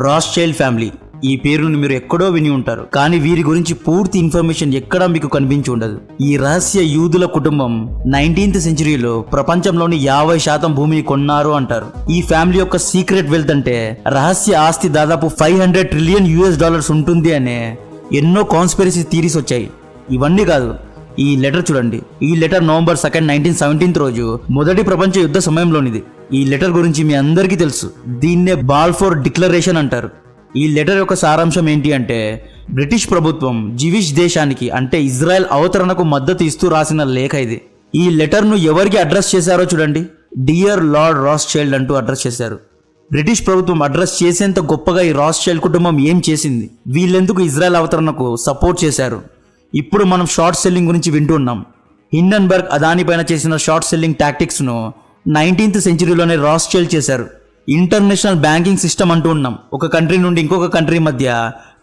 రాస్చైల్డ్ family ఈ పేరును మీరు ఎక్కడో విని ఉంటారు, కానీ వీరి గురించి పూర్తి ఇన్ఫర్మేషన్ ఎక్కడా మీకు కనిపించి ఉండదు. ఈ రహస్య యూదుల కుటుంబం 19th సెంచరీలో ప్రపంచంలోని 50% భూమిని కొన్నారు అంటారు. ఈ ఫ్యామిలీ యొక్క సీక్రెట్ వెల్త్ అంటే రహస్య ఆస్తి దాదాపు $500 ట్రిలియన్ ఉంటుంది అనే ఎన్నో కాన్స్పిరసీ థియరీస్ వచ్చాయి. ఇవన్నీ కాదు, ఈ లెటర్ చూడండి. ఈ లెటర్ November 2, 1917 రోజు మొదటి ప్రపంచ యుద్ధ సమయంలోనిది. ఈ లెటర్ గురించి మీ అందరికీ తెలుసు. దీన్నే బాల్ఫోర్ డిక్లరేషన్ అంటారు. ఈ లెటర్ యొక్క సారాంశం ఏంటి అంటే, బ్రిటిష్ ప్రభుత్వం జివిష్ దేశానికి అంటే ఇజ్రాయెల్ అవతరణకు మద్దతు ఇస్తూ రాసిన లేఖ ఇది. ఈ లెటర్ను ఎవరికి అడ్రస్ చేశారో చూడండి. డియర్ లార్డ్ రాస్చైల్డ్ అంటూ అడ్రస్ చేశారు. బ్రిటిష్ ప్రభుత్వం అడ్రస్ చేసేంత గొప్పగా ఈ రాస్చైల్డ్ కుటుంబం ఏం చేసింది, వీళ్ళెందుకు ఇజ్రాయెల్ అవతరణకు సపోర్ట్ చేశారు. ఇప్పుడు మనం షార్ట్ సెల్లింగ్ గురించి వింటూ ఉన్నాం. హిండెన్బర్గ్ అదాని పైన చేసిన షార్ట్ సెల్లింగ్ టాక్టిక్స్ను 19th సెంచరీలోనే రాస్చైల్డ్ చేశారు. ఇంటర్నేషనల్ బ్యాంకింగ్ సిస్టమ్ అంటూ ఉన్నాం. ఒక కంట్రీ నుండి ఇంకొక కంట్రీ మధ్య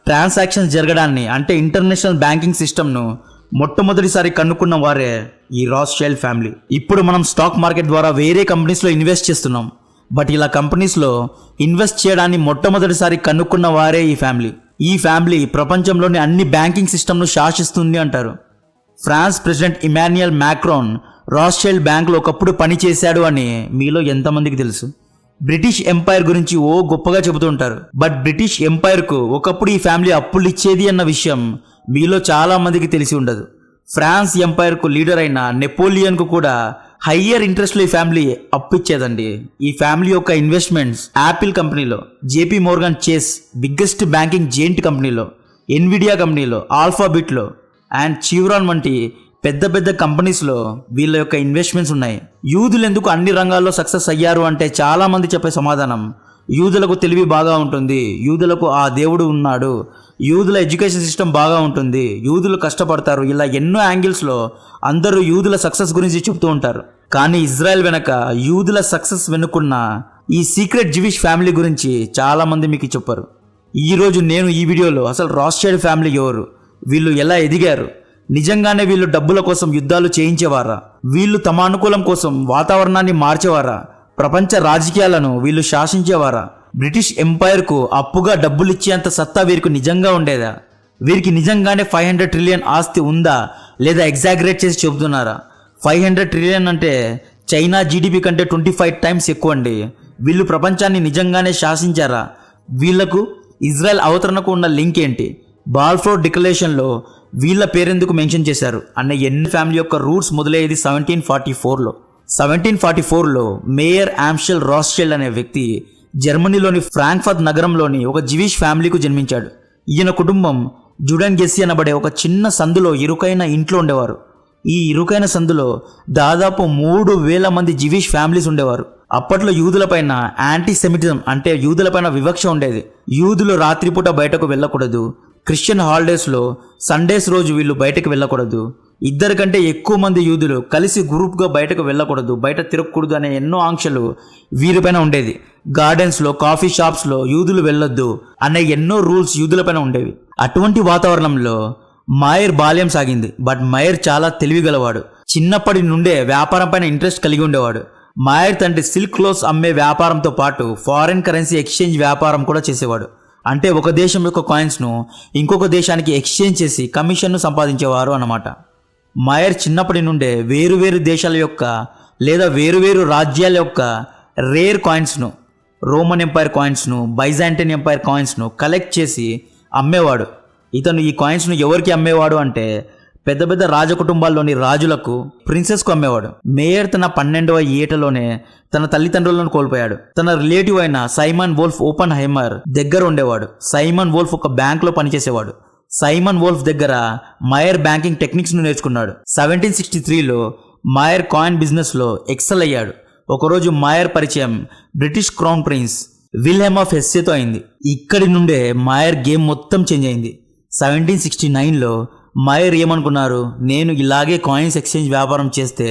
ట్రాన్సాక్షన్స్ జరగడాన్ని అంటే ఇంటర్నేషనల్ బ్యాంకింగ్ సిస్టమ్ను మొట్టమొదటిసారి కనుక్కున్న వారే ఈ రాస్చైల్డ్ ఫ్యామిలీ. ఇప్పుడు మనం స్టాక్ మార్కెట్ ద్వారా వేరే కంపెనీస్లో ఇన్వెస్ట్ చేస్తున్నాం, బట్ ఇలా కంపెనీస్లో ఇన్వెస్ట్ చేయడాన్ని మొట్టమొదటిసారి కనుక్కున్న వారే ఈ ఫ్యామిలీ. ఈ ఫ్యామిలీ ప్రపంచంలోని అన్ని బ్యాంకింగ్ సిస్టమ్ను శాసిస్తుంది అంటారు. ఫ్రాన్స్ ప్రెసిడెంట్ ఇమాన్యుయల్ మ్యాక్రాన్ రాస్చైల్డ్ బ్యాంకులో ఒకప్పుడు పనిచేశాడు అని మీలో ఎంతమందికి తెలుసు? బ్రిటిష్ ఎంపైర్ గురించి గొప్పగా చెబుతూ ఉంటారు, బట్ బ్రిటిష్ ఎంపైర్కు ఒకప్పుడు ఈ ఫ్యామిలీ అప్పులు ఇచ్చేది అన్న విషయం మీలో చాలా మందికి తెలిసి ఉండదు. ఫ్రాన్స్ ఎంపైర్కు లీడర్ అయిన నెపోలియన్కు కూడా హయ్యర్ ఇంట్రెస్ట్లో ఈ ఫ్యామిలీ అప్పిచ్చేదండి. ఈ ఫ్యామిలీ యొక్క ఇన్వెస్ట్మెంట్స్ యాపిల్ కంపెనీలో, జేపీ మోర్గన్ చేస్ బిగ్గెస్ట్ బ్యాంకింగ్ జెయింట్ కంపెనీలో, ఎన్విడియా కంపెనీలో, ఆల్ఫాబిట్లో అండ్ చివ్రాన్ వంటి పెద్ద పెద్ద కంపెనీస్లో వీళ్ళ యొక్క ఇన్వెస్ట్మెంట్స్ ఉన్నాయి. యూదులు ఎందుకు అన్ని రంగాల్లో సక్సెస్ అయ్యారు అంటే చాలా మంది చెప్పే సమాధానం, యూదులకు తెలివి బాగా ఉంటుంది, యూదులకు ఆ దేవుడు ఉన్నాడు, యూదుల ఎడ్యుకేషన్ సిస్టమ్ బాగా ఉంటుంది, యూదులు కష్టపడతారు. ఇలా ఎన్నో యాంగిల్స్లో అందరూ యూదుల సక్సెస్ గురించి చెప్తూ ఉంటారు. కానీ ఇజ్రాయెల్ వెనక యూదుల సక్సెస్ వెనుకున్న ఈ సీక్రెట్ జివిష్ ఫ్యామిలీ గురించి చాలా మంది మీకు చెప్పారు. ఈరోజు నేను ఈ వీడియోలో అసలు రాస్చైల్డ్ ఫ్యామిలీ ఎవరు, వీళ్ళు ఎలా ఎదిగారు, నిజంగానే వీళ్ళు డబ్బుల కోసం యుద్ధాలు చేయించేవారా, వీళ్ళు తమ అనుకూలం కోసం వాతావరణాన్ని మార్చేవారా, ప్రపంచ రాజకీయాలను వీళ్ళు శాసించేవారా, బ్రిటిష్ ఎంపైర్కు అప్పుగా డబ్బులు ఇచ్చేంత సత్తా వీరికి నిజంగా ఉండేదా, వీరికి నిజంగానే 500 ట్రిలియన్ ఆస్తి ఉందా లేదా ఎగ్జాగరేట్ చేసి చెబుతున్నారా? 500 ట్రిలియన్ అంటే చైనా జీడిపి కంటే 25 టైమ్స్ ఎక్కువ అండి. వీళ్ళు ప్రపంచాన్ని నిజంగానే శాసించారా? వీళ్లకు ఇజ్రాయెల్ అవతరణకు ఉన్న లింక్ ఏంటి? బాల్ఫోర్ డిక్లరేషన్లో వీళ్ళ పేరెందుకు మెన్షన్ చేశారు అన్న ఎన్ని ఫ్యామిలీ యొక్క రూట్స్ మొదలయ్యేది 1744లో. 1744లో మేయర్ ఆమ్షెల్ రాస్చైల్డ్ అనే వ్యక్తి జర్మనీలోని ఫ్రాంక్ఫర్ట్ నగరంలోని ఒక జివిష్ ఫ్యామిలీకు జన్మించాడు. ఈయన కుటుంబం జుడెన్ గెస్సి అనబడే ఒక చిన్న సందులో ఇరుకైన ఇంట్లో ఉండేవారు. ఈ ఇరుకైన సందులో దాదాపు 3000 మంది జివిష్ ఫ్యామిలీస్ ఉండేవారు. అప్పట్లో యూదులపైన యాంటీసెమిటిజం అంటే యూదులపైన వివక్ష ఉండేది. యూదులు రాత్రిపూట బయటకు వెళ్ళకూడదు, క్రిస్టియన్ హాలిడేస్లో సండేస్ రోజు వీళ్ళు బయటకు వెళ్ళకూడదు, 2 కంటే ఎక్కువ మంది యూదులు కలిసి గ్రూప్గా బయటకు వెళ్ళకూడదు, బయట తిరగకూడదు అనే ఎన్నో ఆంక్షలు వీరిపైన ఉండేది. గార్డెన్స్లో, కాఫీ షాప్స్లో యూదులు వెళ్ళొద్దు అనే ఎన్నో రూల్స్ యూదులపైన ఉండేవి. అటువంటి వాతావరణంలో మాయర్ బాల్యం సాగింది. బట్ మాయర్ చాలా తెలివిగలవాడు. చిన్నప్పటి నుండే వ్యాపారం పైన ఇంట్రెస్ట్ కలిగి ఉండేవాడు. మాయర్ తండ్రి సిల్క్ క్లోత్స్ అమ్మే వ్యాపారంతో పాటు ఫారిన్ కరెన్సీ ఎక్స్చేంజ్ వ్యాపారం కూడా చేసేవాడు. అంటే ఒక దేశం యొక్క కాయిన్స్ను ఇంకొక దేశానికి ఎక్స్చేంజ్ చేసి కమిషన్ను సంపాదించేవారు అన్నమాట. మాయర్ చిన్నప్పటి నుండే వేరువేరు దేశాల యొక్క లేదా వేరువేరు రాజ్యాల యొక్క రేర్ కాయిన్స్ను, రోమన్ ఎంపైర్ కాయిన్స్ను, బైజాంటిన్ ఎంపైర్ కాయిన్స్ను కలెక్ట్ చేసి అమ్మేవాడు. ఇతను ఈ కాయిన్స్ను ఎవరికి అమ్మేవాడు అంటే పెద్ద పెద్ద రాజకుటుంబాల్లోని రాజులకు, ప్రిన్సెస్కు అమ్మేవాడు. మేయర్ తన 12వ ఏటలోనే తన తల్లిదండ్రులను కోల్పోయాడు. తన రిలేటివ్ అయిన సైమన్ వోల్ఫ్ ఓపెన్ హైమర్ దగ్గర ఉండేవాడు. సైమన్ వోల్ఫ్ ఒక బ్యాంక్లో పనిచేసేవాడు. సైమన్ వోల్ఫ్ దగ్గర మాయర్ బ్యాంకింగ్ టెక్నిక్స్ను నేర్చుకున్నాడు. 1763లో మాయర్ కాయిన్ బిజినెస్లో ఎక్సెల్ అయ్యాడు. ఒకరోజు మాయర్ పరిచయం British crown prince Wilhelm of హెస్సేతో అయింది. ఇక్కడి నుండే మాయర్ గేమ్ మొత్తం చేంజ్ అయింది. 1769లో మాయర్ ఏమనుకున్నారు, నేను ఇలాగే కాయిన్స్ ఎక్స్చేంజ్ వ్యాపారం చేస్తే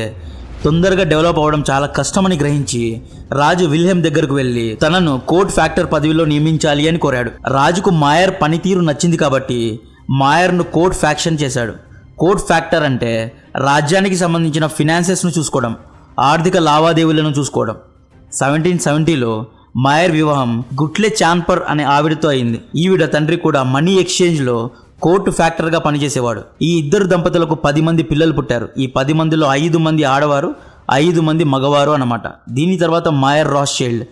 తొందరగా డెవలప్ అవ్వడం చాలా కష్టమని గ్రహించి రాజు విల్హెమ్ దగ్గరకు వెళ్ళి తనను కోర్ట్ ఫ్యాక్టర్ పదవిలో నియమించాలి అని కోరాడు. రాజుకు మాయర్ పనితీరు నచ్చింది కాబట్టి మాయర్ను కోర్ట్ ఫ్యాక్షన్ చేశాడు. కోర్ట్ ఫ్యాక్టర్ అంటే రాజ్యానికి సంబంధించిన ఫినాన్సెస్ను చూసుకోవడం, ఆర్థిక లావాదేవీలను చూసుకోవడం. 1770లో మాయర్ వివాహం గుట్లే చాన్పర్ అనే ఆవిడతో అయింది. ఈవిడ తండ్రి కూడా మనీ ఎక్స్చేంజ్ లో కోర్టు ఫ్యాక్టర్ గా పనిచేసేవాడు. ఈ ఇద్దరు దంపతులకు 10 మంది పిల్లలు పుట్టారు. ఈ 10 మందిలో 5 మంది ఆడవారు, 5 మంది మగవారు అన్నమాట. దీని తర్వాత మాయర్ రాత్స్చైల్డ్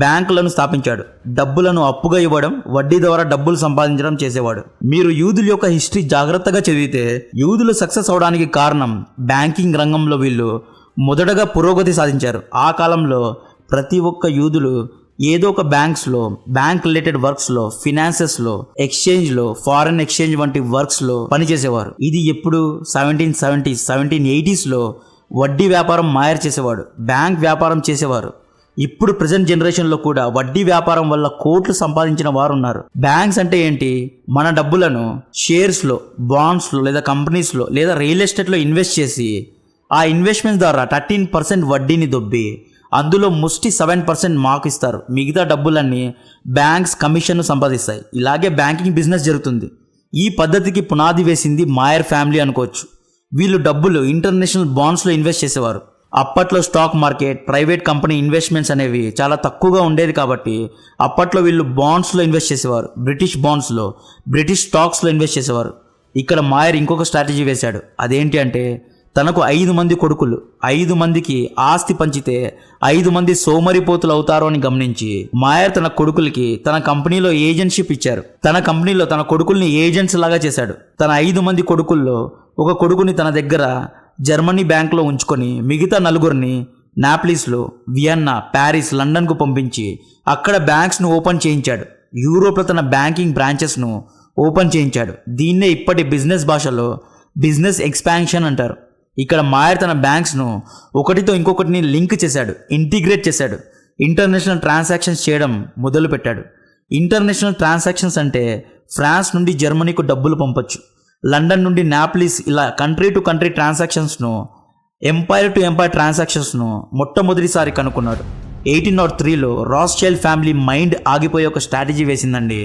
బ్యాంకులను స్థాపించాడు. డబ్బులను అప్పుగా ఇవ్వడం, వడ్డీ ద్వారా డబ్బులు సంపాదించడం చేసేవాడు. మీరు యూదుల యొక్క హిస్టరీ జాగ్రత్తగా చదివితే యూదులు సక్సెస్ అవడానికి కారణం బ్యాంకింగ్ రంగంలో వీళ్ళు మొదటగా పురోగతి సాధించారు. ఆ కాలంలో ప్రతి ఒక్క యూదులు ఏదో ఒక బ్యాంక్స్లో, బ్యాంక్ రిలేటెడ్ వర్క్స్లో, ఫినాన్సెస్లో, ఎక్స్చేంజ్లో, ఫారెన్ ఎక్స్చేంజ్ వంటి వర్క్స్లో పనిచేసేవారు. ఇది ఎప్పుడు 1770s, 1780sలో వడ్డీ వ్యాపారం మాయర్ చేసేవాడు, బ్యాంక్ వ్యాపారం చేసేవారు. ఇప్పుడు ప్రజెంట్ జనరేషన్లో కూడా వడ్డీ వ్యాపారం వల్ల కోట్లు సంపాదించిన వారు ఉన్నారు. బ్యాంక్స్ అంటే ఏంటి? మన డబ్బులను షేర్స్లో, బాండ్స్లో లేదా కంపెనీస్లో లేదా రియల్ ఎస్టేట్లో ఇన్వెస్ట్ చేసి ఆ ఇన్వెస్ట్మెంట్స్ ద్వారా 13% వడ్డీని దొబ్బి అందులో ముష్టి 7% మాకు ఇస్తారు. మిగతా డబ్బులన్నీ బ్యాంక్స్ కమిషన్ను సంపాదిస్తాయి. ఇలాగే బ్యాంకింగ్ బిజినెస్ జరుగుతుంది. ఈ పద్ధతికి పునాది వేసింది మాయర్ ఫ్యామిలీ అనుకోవచ్చు. వీళ్ళు డబ్బులు ఇంటర్నేషనల్ బాండ్స్లో ఇన్వెస్ట్ చేసేవారు. అప్పట్లో stock market, private company investments అనేవి చాలా తక్కువగా ఉండేది కాబట్టి అప్పట్లో వీళ్ళు బాండ్స్లో ఇన్వెస్ట్ చేసేవారు. బ్రిటిష్ బాండ్స్లో, బ్రిటిష్ స్టాక్స్లో ఇన్వెస్ట్ చేసేవారు. ఇక్కడ మాయర్ ఇంకొక స్ట్రాటజీ వేశాడు. అదేంటి అంటే తనకు 5 మంది కొడుకులు, 5 మందికి ఆస్తి పంచితే 5 మంది సోమరిపోతులు అవుతారు అని గమనించి మాయర్ తన కొడుకులకి తన కంపెనీలో ఏజెంట్షిప్ ఇచ్చారు. తన కంపెనీలో తన కొడుకుల్ని ఏజెంట్స్ లాగా చేశాడు. తన 5 మంది కొడుకుల్లో ఒక కొడుకుని తన దగ్గర జర్మనీ బ్యాంక్లో ఉంచుకొని మిగతా 4 నాప్లిస్లో, వియన్నా, ప్యారిస్, లండన్కు పంపించి అక్కడ బ్యాంక్స్ను ఓపెన్ చేయించాడు. యూరోప్లో తన బ్యాంకింగ్ బ్రాంచెస్ను ఓపెన్ చేయించాడు. దీన్నే ఇప్పటి బిజినెస్ భాషలో బిజినెస్ ఎక్స్పాన్షన్ అంటారు. ఇక్కడ మాయర్ తన బ్యాంక్స్ను ఒకటితో ఇంకొకటిని లింక్ చేశాడు, ఇంటిగ్రేట్ చేశాడు. ఇంటర్నేషనల్ ట్రాన్సాక్షన్స్ చేయడం మొదలుపెట్టాడు. ఇంటర్నేషనల్ ట్రాన్సాక్షన్స్ అంటే ఫ్రాన్స్ నుండి జర్మనీకు డబ్బులు పంపొచ్చు, లండన్ నుండి నాప్లిస్, ఇలా కంట్రీ టు కంట్రీ ట్రాన్సాక్షన్స్ను, ఎంపైర్ టు ఎంపైర్ ట్రాన్సాక్షన్స్ను మొట్టమొదటిసారి కనుక్కున్నాడు. 1803లో రాత్స్చైల్డ్ ఫ్యామిలీ మైండ్ ఆగిపోయే ఒక స్ట్రాటజీ వేసిందండి.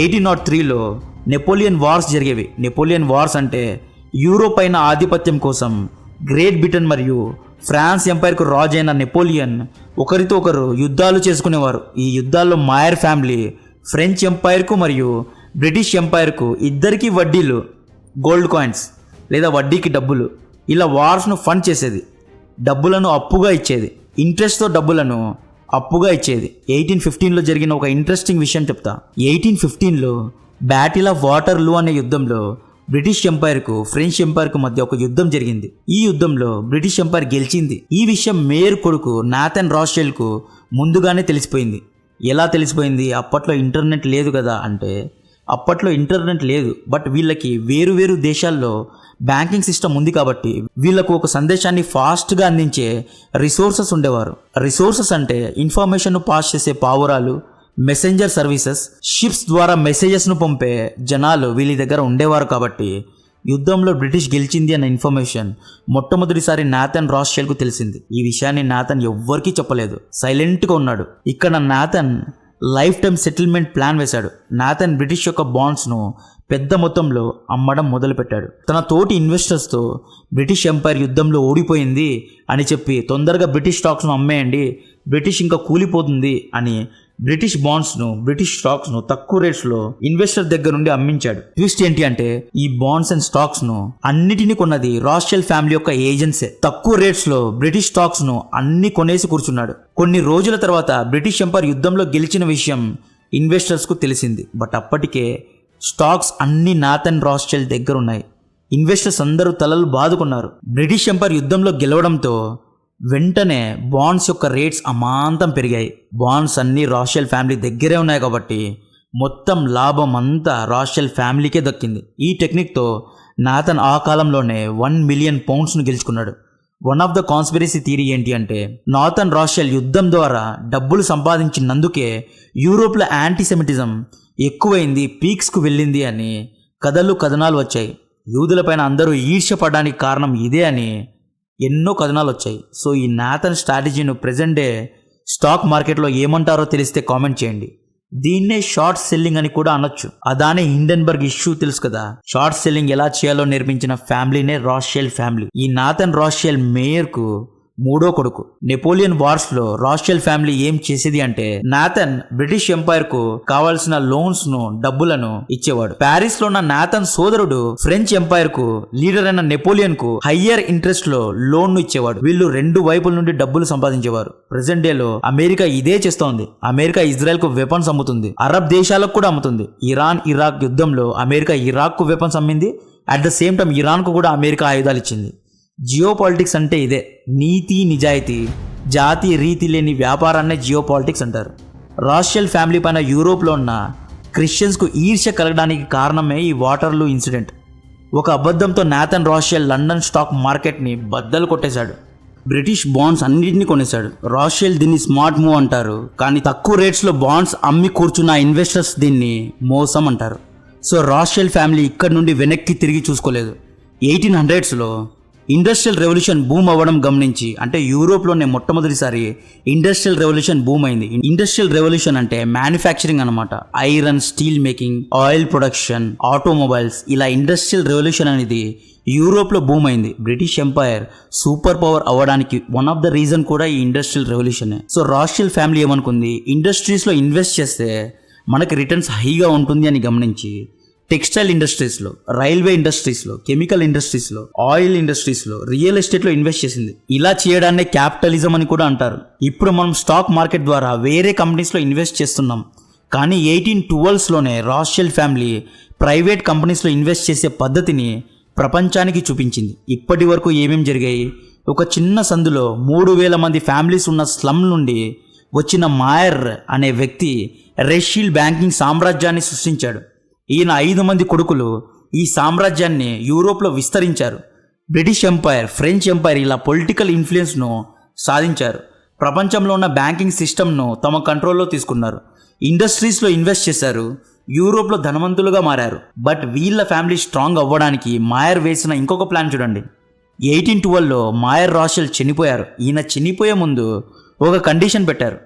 1803లో నెపోలియన్ వార్స్ జరిగేవి. నెపోలియన్ వార్స్ అంటే యూరోప్ అయిన ఆధిపత్యం కోసం గ్రేట్ బ్రిటన్ మరియు ఫ్రాన్స్ ఎంపైర్కు రాజు అయిన నెపోలియన్ ఒకరితో ఒకరు యుద్ధాలు చేసుకునేవారు. ఈ యుద్ధాల్లో మాయర్ ఫ్యామిలీ ఫ్రెంచ్ ఎంపైర్కు మరియు బ్రిటిష్ ఎంపైర్కు ఇద్దరికీ వడ్డీలు, గోల్డ్ కాయిన్స్ లేదా వడ్డీకి డబ్బులు, ఇలా వార్స్ను ఫండ్ చేసేది. డబ్బులను అప్పుగా ఇచ్చేది, ఇంట్రెస్ట్తో డబ్బులను అప్పుగా ఇచ్చేది. 1815లో జరిగిన ఒక ఇంట్రెస్టింగ్ విషయం చెప్తా. 1815లో బ్యాటిల్ ఆఫ్ వాటర్లూ అనే యుద్ధంలో బ్రిటిష్ ఎంపైర్కు ఫ్రెంచ్ ఎంపైర్కు మధ్య ఒక యుద్ధం జరిగింది. ఈ యుద్ధంలో బ్రిటిష్ ఎంపైర్ గెలిచింది. ఈ విషయం మేయర్ కొడుకు నాథన్ రాత్స్చైల్డ్కు ముందుగానే తెలిసిపోయింది. ఎలా తెలిసిపోయింది? అప్పట్లో ఇంటర్నెట్ లేదు కదా అంటే అప్పట్లో ఇంటర్నెట్ లేదు, బట్ వీళ్ళకి వేరు వేరు దేశాల్లో బ్యాంకింగ్ సిస్టమ్ ఉంది కాబట్టి వీళ్ళకు ఒక సందేశాన్ని ఫాస్ట్గా అందించే రిసోర్సెస్ ఉండేవారు. రిసోర్సెస్ అంటే ఇన్ఫర్మేషన్ను పాస్ చేసే పావురాలు, మెసెంజర్ సర్వీసెస్, షిప్స్ ద్వారా మెసేజెస్ను పంపే జనాలు వీళ్ళ దగ్గర ఉండేవారు. కాబట్టి యుద్ధంలో బ్రిటిష్ గెలిచింది అన్న ఇన్ఫర్మేషన్ మొట్టమొదటిసారి నాథన్ రాత్స్చైల్డ్కు తెలిసింది. ఈ విషయాన్ని నాథన్ ఎవ్వరికీ చెప్పలేదు, సైలెంట్గా ఉన్నాడు. ఇక్కడ Nathan life time settlement plan వేశాడు. నాథన్ బ్రిటిష్ యొక్క బాండ్స్ను పెద్ద మొత్తంలో అమ్మడం మొదలుపెట్టాడు. తన తోటి ఇన్వెస్టర్స్తో బ్రిటిష్ ఎంపైర్ యుద్ధంలో ఓడిపోయింది అని చెప్పి తొందరగా బ్రిటిష్ స్టాక్స్ను అమ్మేయండి, బ్రిటిష్ ఇంకా కూలిపోతుంది అని బ్రిటిష్ బాండ్స్ను, బ్రిటిష్ స్టాక్స్ను తక్కువ రేట్స్లో ఇన్వెస్టర్ దగ్గర నుండి అమ్మించాడు. ట్విస్ట్ ఏంటి అంటే ఈ బాండ్స్ అండ్ స్టాక్స్ను అన్నిటినీ కొన్నది రాత్స్చైల్డ్ ఫ్యామిలీ యొక్క ఏజెన్సీ. తక్కువ రేట్స్లో బ్రిటిష్ స్టాక్స్ను అన్ని కొనేసి కూర్చున్నాడు. కొన్ని రోజుల తర్వాత బ్రిటిష్ ఎంపైర్ యుద్ధంలో గెలిచిన విషయం ఇన్వెస్టర్స్కు తెలిసింది. బట్ అప్పటికే స్టాక్స్ అన్ని నాథన్ రాత్స్చైల్డ్ దగ్గర ఉన్నాయి. ఇన్వెస్టర్స్ అందరూ తలలు బాదుకున్నారు. బ్రిటిష్ ఎంపైర్ యుద్ధంలో గెలవడంతో వెంటనే బాండ్స్ యొక్క రేట్స్ అమాంతం పెరిగాయి. బాండ్స్ అన్నీ రాత్స్చైల్డ్ ఫ్యామిలీ దగ్గరే ఉన్నాయి కాబట్టి మొత్తం లాభం అంతా రాత్స్చైల్డ్ ఫ్యామిలీకే దక్కింది. ఈ టెక్నిక్తో నాథన్ ఆ కాలంలోనే 1 మిలియన్ పౌండ్స్ను గెలుచుకున్నాడు. One of the conspiracy theory ఏంటి అంటే నాథన్ రాత్స్చైల్డ్ యుద్ధం ద్వారా డబ్బులు సంపాదించినందుకే యూరోప్లో యాంటీసెమిటిజం ఎక్కువైంది, పీక్స్కు వెళ్ళింది అని కథనాలు వచ్చాయి. యూదులపైన అందరూ ఈర్ష్యపడడానికి కారణం ఇదే అని ఎన్నో కథనాలు వచ్చాయి. సో ఈ నాథన్ స్ట్రాటజీను ప్రెజెంట్ డే స్టాక్ మార్కెట్లో ఏమంటారో తెలిస్తే కామెంట్ చేయండి. దీన్నే షార్ట్ సెల్లింగ్ అని కూడా అనొచ్చు. అదానే హిండెన్బర్గ్ ఇష్యూ తెలుసు కదా, షార్ట్ సెల్లింగ్ ఎలా చేయాలో నేర్పించిన ఫ్యామిలీనే రాత్స్చైల్డ్ ఫ్యామిలీ. ఈ నాథన్ రాత్స్చైల్డ్ మేయర్కు మూడో కొడుకు. నెపోలియన్ వార్స్ లో రాస్చెల్ ఫ్యామిలీ ఏం చేసేది అంటే, నాథన్ బ్రిటిష్ ఎంపైర్ కు కావాల్సిన లోన్స్ ను డబ్బులను ఇచ్చేవాడు. ప్యారిస్ లో ఉన్న నాథన్ సోదరుడు ఫ్రెంచ్ ఎంపైర్ కు లీడర్ అయిన నెపోలియన్ కు హయ్యర్ ఇంట్రెస్ట్ లో లోన్ ను ఇచ్చేవాడు. వీళ్ళు రెండు వైపుల నుండి డబ్బులు సంపాదించేవారు. ప్రెసెంట్ డే లో అమెరికా ఇదే చేస్తోంది. అమెరికా ఇజ్రాయెల్ కు వెపన్స్ అమ్ముతుంది, అరబ్ దేశాలకు కూడా అమ్ముతుంది. ఇరాన్ ఇరాక్ యుద్ధంలో అమెరికా ఇరాక్ కు వెపన్స్ అమ్మింది. At the same time Iran కు కూడా అమెరికా ఆయుధాలు ఇచ్చింది. జియో పాలిటిక్స్ అంటే ఇదే. నీతి నిజాయితీ, జాతి రీతి లేని వ్యాపారాన్నే జియో పాలిటిక్స్ అంటారు. రాస్చెల్ ఫ్యామిలీ పైన యూరోప్లో ఉన్న క్రిస్టియన్స్కు ఈర్ష్య కలగడానికి కారణమే ఈ వాటర్లూ ఇన్సిడెంట్. ఒక అబద్ధంతో నాథన్ రాస్చెల్ లండన్ స్టాక్ మార్కెట్ని బద్దలు కొట్టేశాడు. బ్రిటిష్ బాండ్స్ అన్నింటినీ కొనేశాడు. రాస్చెల్ దీన్ని స్మార్ట్ మూవ్ అంటారు, కానీ తక్కువ రేట్స్లో బాండ్స్ అమ్మి కూర్చున్న ఇన్వెస్టర్స్ దీన్ని మోసం అంటారు. సో రాస్చెల్ ఫ్యామిలీ ఇక్కడి నుండి వెనక్కి తిరిగి చూసుకోలేదు. 1800స్లో ఇండస్ట్రియల్ రెవల్యూషన్ బూమ్ అవ్వడం గమనించి, అంటే యూరోప్లోనే మొట్టమొదటిసారి ఇండస్ట్రియల్ రెవల్యూషన్ బూమ్ అయింది. ఇండస్ట్రియల్ రెవల్యూషన్ అంటే మ్యానుఫ్యాక్చరింగ్ అనమాట. Iron, steel making, oil production, automobiles, ఇలా ఇండస్ట్రియల్ రెవల్యూషన్ అనేది యూరోప్లో బూమ్ అయింది. బ్రిటిష్ ఎంపైర్ సూపర్ పవర్ అవ్వడానికి వన్ ఆఫ్ ద రీజన్ కూడా ఈ ఇండస్ట్రియల్ రెవల్యూషనే. సో రాస్చెల్ ఫ్యామిలీ ఏమనుకుంది, ఇండస్ట్రీస్లో ఇన్వెస్ట్ చేస్తే మనకి రిటర్న్స్ హైగా ఉంటుంది అని గమనించి టెక్స్టైల్ ఇండస్ట్రీస్లో, రైల్వే ఇండస్ట్రీస్లో, కెమికల్ ఇండస్ట్రీస్లో, ఆయిల్ ఇండస్ట్రీస్లో, రియల్ ఎస్టేట్లో ఇన్వెస్ట్ చేసింది. ఇలా చేయడాన్నే క్యాపిటలిజం అని కూడా అంటారు. ఇప్పుడు మనం స్టాక్ మార్కెట్ ద్వారా వేరే కంపెనీస్లో ఇన్వెస్ట్ చేస్తున్నాం, కానీ 1812లోనే రాస్చెల్ ఫ్యామిలీ ప్రైవేట్ కంపెనీస్లో ఇన్వెస్ట్ చేసే పద్ధతిని ప్రపంచానికి చూపించింది. ఇప్పటి వరకు ఏమేమి జరిగాయి? ఒక చిన్న సందులో 3000 మంది ఫ్యామిలీస్ ఉన్న స్లమ్ నుండి వచ్చిన మాయర్ అనే వ్యక్తి రెషీల్ బ్యాంకింగ్ సామ్రాజ్యాన్ని సృష్టించాడు. ఈయన 5 మంది కొడుకులు ఈ సామ్రాజ్యాన్ని యూరోప్లో విస్తరించారు. బ్రిటిష్ ఎంపైర్, ఫ్రెంచ్ ఎంపైర్ ఇలా పొలిటికల్ ఇన్ఫ్లుయెన్స్ను సాధించారు. ప్రపంచంలో ఉన్న బ్యాంకింగ్ సిస్టమ్ను తమ కంట్రోల్లో తీసుకున్నారు. ఇండస్ట్రీస్లో ఇన్వెస్ట్ చేశారు. యూరోప్లో ధనవంతులుగా మారారు. బట్ వీళ్ళ ఫ్యామిలీ స్ట్రాంగ్ అవ్వడానికి మాయర్ వేసిన ఇంకొక ప్లాన్ చూడండి. 1812లో మాయర్ రాస్చెల్ చనిపోయారు. ఈయన చనిపోయే ముందు ఒక కండిషన్ పెట్టారు.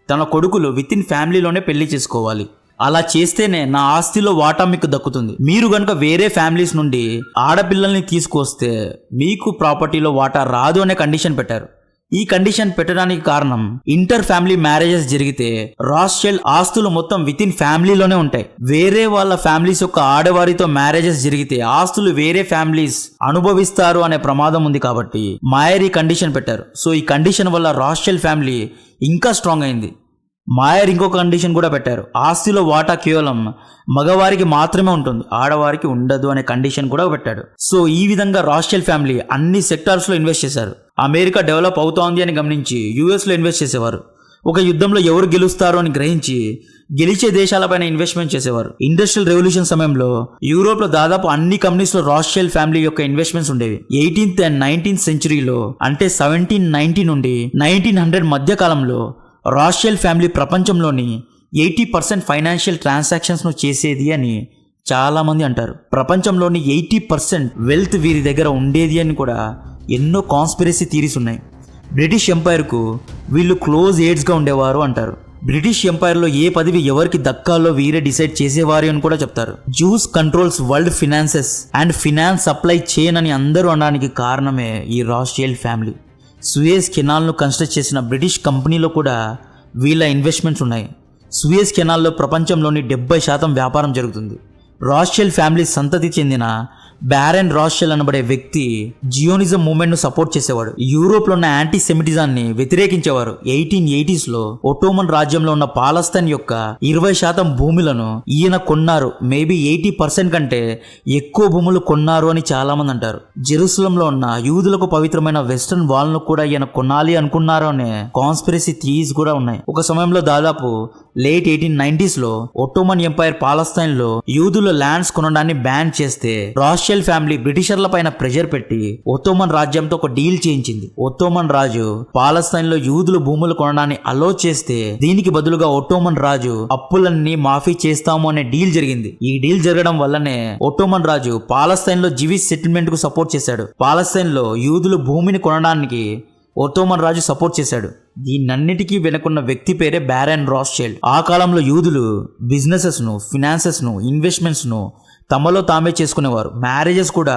తన కొడుకులు వితిన్ ఫ్యామిలీలోనే పెళ్లి చేసుకోవాలి. అలా చేస్తేనే నా ఆస్తిలో వాటా మీకు దక్కుతుంది. మీరు గనుక వేరే ఫ్యామిలీస్ నుండి ఆడపిల్లల్ని తీసుకొస్తే మీకు ప్రాపర్టీలో వాటా రాదు అనే కండిషన్ పెట్టారు. ఈ కండిషన్ పెట్టడానికి కారణం, ఇంటర్ ఫ్యామిలీ మ్యారేజెస్ జరిగితే రాస్చెల్ ఆస్తులు మొత్తం వితిన్ ఫ్యామిలీలోనే ఉంటాయి. వేరే వాళ్ళ ఫ్యామిలీస్ యొక్క ఆడవారితో మ్యారేజెస్ జరిగితే ఆస్తులు వేరే ఫ్యామిలీస్ అనుభవిస్తారు అనే ప్రమాదం ఉంది. కాబట్టి మాయర్ ఈ కండిషన్ పెట్టారు. సో ఈ కండిషన్ వల్ల రాస్చెల్ ఫ్యామిలీ ఇంకా స్ట్రాంగ్ అయింది. మాయర్ ఇంకో కండిషన్ కూడా పెట్టారు. ఆస్తిలో వాటా కేవలం మగవారికి మాత్రమే ఉంటుంది, ఆడవారికి ఉండదు అనే కండిషన్ కూడా పెట్టాడు. సో ఈ విధంగా రాస్చెల్ ఫ్యామిలీ అన్ని సెక్టార్స్లో ఇన్వెస్ట్ చేశారు. అమెరికా డెవలప్ అవుతోంది అని గమనించి యూఎస్లో ఇన్వెస్ట్ చేసేవారు. ఒక యుద్ధంలో ఎవరు గెలుస్తారో అని గ్రహించి గెలిచే దేశాలపైన ఇన్వెస్ట్మెంట్ చేసేవారు. ఇండస్ట్రియల్ రెవల్యూషన్ సమయంలో యూరోప్లో దాదాపు అన్ని కంపెనీస్లో రాస్చెల్ ఫ్యామిలీ యొక్క ఇన్వెస్ట్మెంట్స్ ఉండేవి. 18th and 19th సెంచురీలో, అంటే 1790 నుండి 1900 మధ్య కాలంలో రాస్చెల్ ఫ్యామిలీ ప్రపంచంలోని 80% ఫైనాన్షియల్ ట్రాన్సాక్షన్స్ను చేసేది అని చాలామంది అంటారు. ప్రపంచంలోని 80% వెల్త్ వీరి దగ్గర ఉండేది అని కూడా ఎన్నో కాన్స్పిరసీ థియరీస్ ఉన్నాయి. బ్రిటిష్ ఎంపైర్కు వీళ్ళు క్లోజ్ ఎయిడ్స్గా ఉండేవారు అంటారు. బ్రిటిష్ ఎంపైర్లో ఏ పదవి ఎవరికి దక్కాలో వీరే డిసైడ్ చేసేవారు అని కూడా చెప్తారు. Juice controls world finances and finance supply chain అని అందరూ అనడానికి కారణమే ఈ రాస్చెల్ ఫ్యామిలీ. సూయజ్ కెనాల్ను కన్స్ట్రక్ట్ చేసిన బ్రిటిష్ కంపెనీలో కూడా వీళ్ళ ఇన్వెస్ట్మెంట్స్ ఉన్నాయి. సూయజ్ కెనాల్లో ప్రపంచంలోని 70% వ్యాపారం జరుగుతుంది. రాస్చెల్ ఫ్యామిలీ సంతతి చెందిన బ్యారెన్ రాస్చెల్ అనబడే వ్యక్తి జియోనిజం మూవ్మెంట్ను సపోర్ట్ చేసేవాడు. యూరోప్లో ఉన్న యాంటీ సెమిటిజాన్ని వ్యతిరేకించేవారు. 1880స్లో ఒట్టోమన్ రాజ్యంలో ఉన్న పాలస్తీన్ యొక్క 20% భూములను ఈయన కొన్నారు. మేబీ 80% కంటే ఎక్కువ భూములు కొన్నారు అని చాలా మంది అంటారు. జెరూసలంలో ఉన్న యూదులకు పవిత్రమైన వెస్టర్న్ వాల్ ను కూడా ఈయన కొనాలి అనుకున్నారు అనే కాన్స్పిరసీ థియరీస్ కూడా ఉన్నాయి. ఒక సమయంలో దాదాపు లేట్ 1890స్లో ఒట్టోమన్ ఎంపైర్ పాలస్తీన్ లో యూదుల ల్యాండ్స్ కొనడాన్ని బ్యాన్ చేస్తే రాస్చెల్ ఫ్యామిలీ బ్రిటిషర్ల పైన ప్రెషర్ పెట్టి ఒట్టోమన్ రాజ్యంతో ఒక డీల్ చేయించింది. ఒట్టోమన్ రాజు పాలస్తీన్ లో యూదుల భూములు కొనడాన్ని అలో చేస్తే దీనికి బదులుగా ఒట్టోమన్ రాజు అప్పులన్నీ మాఫీ చేస్తాము అనే డీల్ జరిగింది. ఈ డీల్ జరగడం వల్లనే ఒట్టోమన్ రాజు పాలస్తీన్ లో జివిష్ సెటిల్మెంట్ కు సపోర్ట్ చేశాడు. పాలస్తీన్ లో యూదుల భూమిని కొనడానికి ఒట్టోమన్ రాజు సపోర్ట్ చేశాడు. దీన్నన్నిటికీ వెనుకున్న వ్యక్తి పేరే బ్యారెన్ రాస్చెల్. ఆ కాలంలో యూదులు బిజినెసెస్ ను, ఫినాన్సెస్ ను, ఇన్వెస్ట్మెంట్స్ ను తమలో తామే చేసుకునేవారు. మ్యారేజెస్ కూడా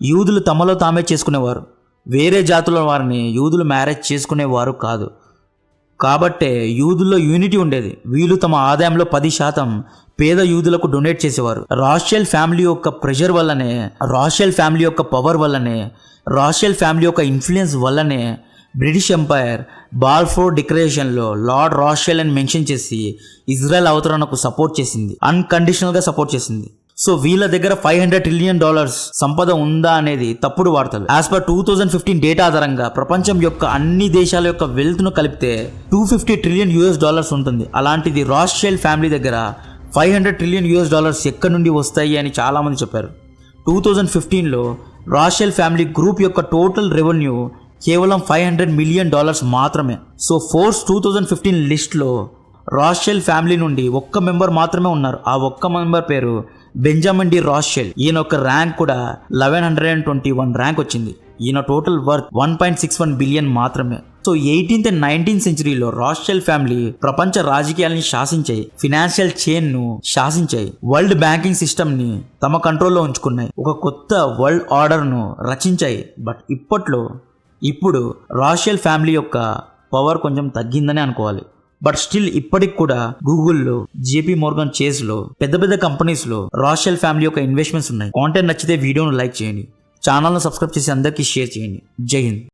యూదులు తమలో తామే చేసుకునేవారు. వేరే జాతుల వారిని యూదులు మ్యారేజ్ చేసుకునేవారు కాదు. కాబట్టే యూదుల్లో యూనిటీ ఉండేది. వీళ్ళు తమ ఆదాయంలో 10% పేద యూదులకు డొనేట్ చేసేవారు. రాషెల్ ఫ్యామిలీ యొక్క ప్రెషర్ వల్లనే, రాషెల్ ఫ్యామిలీ యొక్క పవర్ వల్లనే, రాషెల్ ఫ్యామిలీ యొక్క ఇన్ఫ్లుయెన్స్ వల్లనే బ్రిటిష్ ఎంపైర్ బాల్ఫోర్ డిక్లరేషన్లో లార్డ్ రాషెల్ అని మెన్షన్ చేసి ఇజ్రాయెల్ అవతరణకు సపోర్ట్ చేసింది, అన్కండిషనల్గా సపోర్ట్ చేసింది. సో వీళ్ళ దగ్గర $500 ట్రిలియన్ సంపద ఉందా అనేది తప్పుడు వార్తలు. యాజ్ పర్ 2015 డేటా ఆధారంగా ప్రపంచం యొక్క అన్ని దేశాల యొక్క వెల్త్ ను కలిపితే $250 ట్రిలియన్ ఉంటుంది. అలాంటిది రాషెల్ ఫ్యామిలీ దగ్గర $500 ట్రిలియన్ ఎక్కడి నుండి వస్తాయి అని చాలా మంది చెప్పారు. 2015లో రాషెల్ ఫ్యామిలీ గ్రూప్ యొక్క టోటల్ రెవెన్యూ కేవలం $500 మిలియన్ మాత్రమే. సో ఫోర్స్ 2015 లిస్ట్లో రాషెల్ ఫ్యామిలీ నుండి ఒక్క మెంబర్ మాత్రమే ఉన్నారు. ఆ ఒక్క మెంబర్ పేరు బెంజమిన్ డి రాషెల్. ఈయన ఒక ర్యాంక్ కూడా 1121 ర్యాంక్ వచ్చింది. ఈయన టోటల్ వర్త్ 1.61 బిలియన్ మాత్రమే. సో 18th and 19th సెంచరీలో రాషెల్ ఫ్యామిలీ ప్రపంచ రాజకీయాలని శాసించాయి, ఫినాన్షియల్ చైన్ ను శాసించాయి, వరల్డ్ బ్యాంకింగ్ సిస్టమ్ ని తమ కంట్రోల్లో ఉంచుకున్నాయి, ఒక కొత్త వరల్డ్ ఆర్డర్ ను రచించాయి. బట్ ఇప్పుడు రాషెల్ ఫ్యామిలీ యొక్క పవర్ కొంచెం తగ్గిందని అనుకోవాలి. బట్ స్టిల్ ఇప్పటికి కూడా గూగుల్లో, జేపీ మోర్గన్ చేస్లో, పెద్ద కంపెనీస్లో రాషెల్ ఫ్యామిలీ యొక్క ఇన్వెస్ట్మెంట్స్ ఉన్నాయి. కాంటెంట్ నచ్చితే వీడియోను లైక్ చేయండి, ఛానల్ను సబ్స్క్రైబ్ చేసి అందరికీ షేర్ చేయండి. జై హింద్.